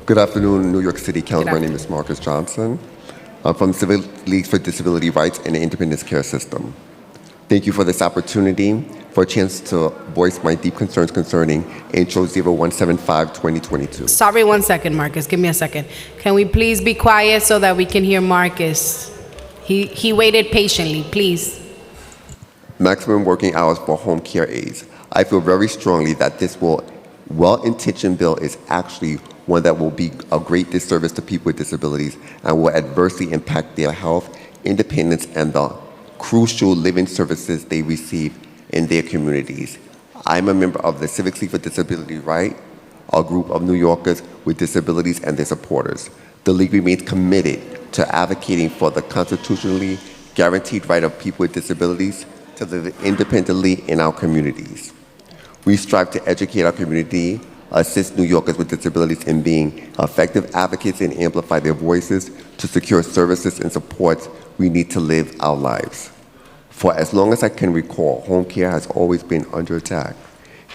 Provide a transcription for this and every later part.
Good afternoon, New York City Council. My name afternoon. is Marcus Johnson. I'm from Civil Leagues for Disability Rights and the Independence Care System. Thank you for this opportunity, for a chance to voice my deep concerns concerning Intro 0175-2022. Sorry, 1 second, Marcus. Give me a second. Can we please be quiet so that we can hear Marcus? He waited patiently, please. Maximum working hours for home care aides. I feel very strongly that this well-intentioned bill is actually one that will be a great disservice to people with disabilities and will adversely impact their health, independence, and the crucial living services they receive in their communities. I'm a member of the Civic League for Disability Rights, a group of New Yorkers with disabilities and their supporters. The League remains committed to advocating for the constitutionally guaranteed right of people with disabilities to live independently in our communities. We strive to educate our community, assist New Yorkers with disabilities in being effective advocates and amplify their voices to secure services and supports we need to live our lives. For as long as I can recall, home care has always been under attack.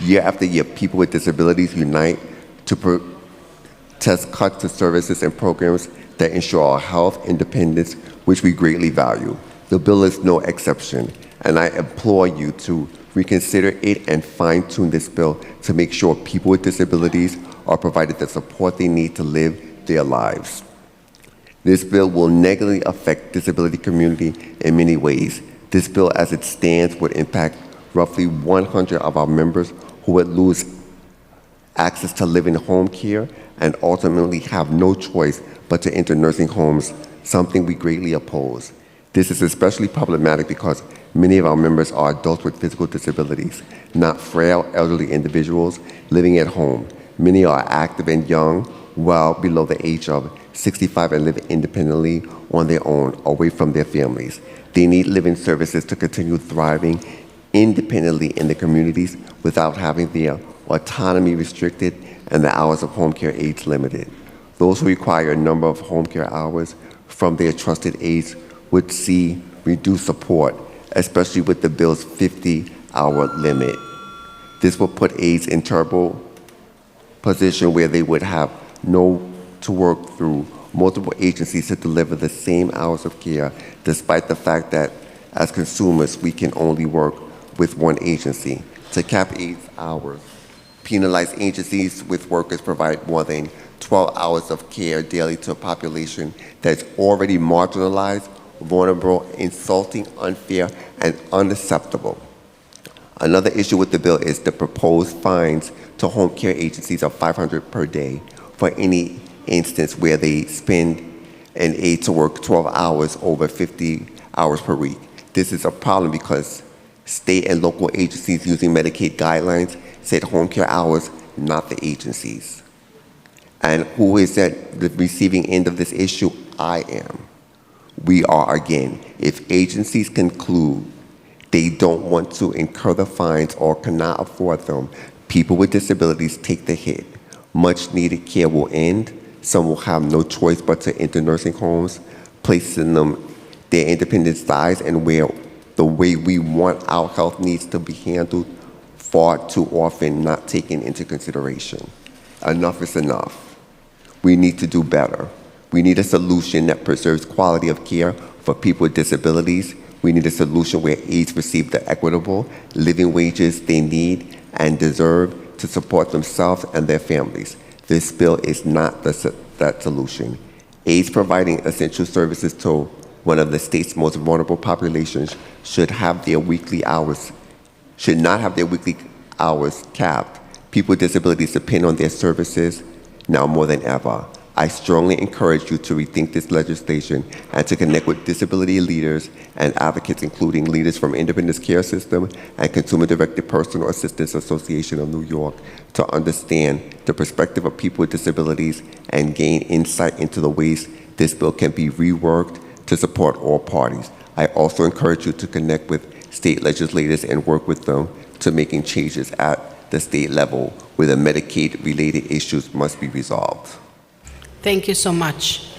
Year after year, people with disabilities unite to protest cuts to services and programs that ensure our health independence, which we greatly value. The bill is no exception, and I implore you to reconsider it and fine-tune this bill to make sure people with disabilities are provided the support they need to live their lives. This bill will negatively affect the disability community in many ways. This bill as it stands would impact roughly 100 of our members who would lose access to living home care and ultimately have no choice but to enter nursing homes, something we greatly oppose. This is especially problematic because many of our members are adults with physical disabilities, not frail elderly individuals living at home. Many are active and young, well below the age of 65 and live independently on their own, away from their families. They need living services to continue thriving independently in the communities without having their autonomy restricted and the hours of home care aides limited. Those who require a number of home care hours from their trusted aides would see reduced support, especially with the bill's 50-hour limit. This will put aides in terrible position where they would have to work through multiple agencies to deliver the same hours of care, despite the fact that as consumers, we can only work with one agency. To cap aides' hours, penalize agencies with workers provide more than 12 hours of care daily to a population that's already marginalized, vulnerable, insulting, unfair, and unacceptable. Another issue with the bill is the proposed fines to home care agencies of $500 per day for any instance where they spend an aide to work 12 hours over 50 hours per week. This is a problem because state and local agencies using Medicaid guidelines set home care hours, not the agencies. And who is at the receiving end of this issue? I am. We are again. If agencies conclude they don't want to incur the fines or cannot afford them, people with disabilities take the hit. Much needed care will end. Some will have no choice but to enter nursing homes, placing them their independence dies and where the way we want our health needs to be handled far too often not taken into consideration. Enough is enough. We need to do better. We need a solution that preserves quality of care for people with disabilities. We need a solution where aides receive the equitable living wages they need and deserve to support themselves and their families. This bill is not that solution. Aides providing essential services to one of the state's most vulnerable populations should not have their weekly hours capped. People with disabilities depend on their services now more than ever. I strongly encourage you to rethink this legislation and to connect with disability leaders and advocates, including leaders from Independence Care System and Consumer-Directed Personal Assistance Association of New York, to understand the perspective of people with disabilities and gain insight into the ways this bill can be reworked to support all parties. I also encourage you to connect with state legislators and work with them to making changes at the state level where the Medicaid-related issues must be resolved. Thank you so much.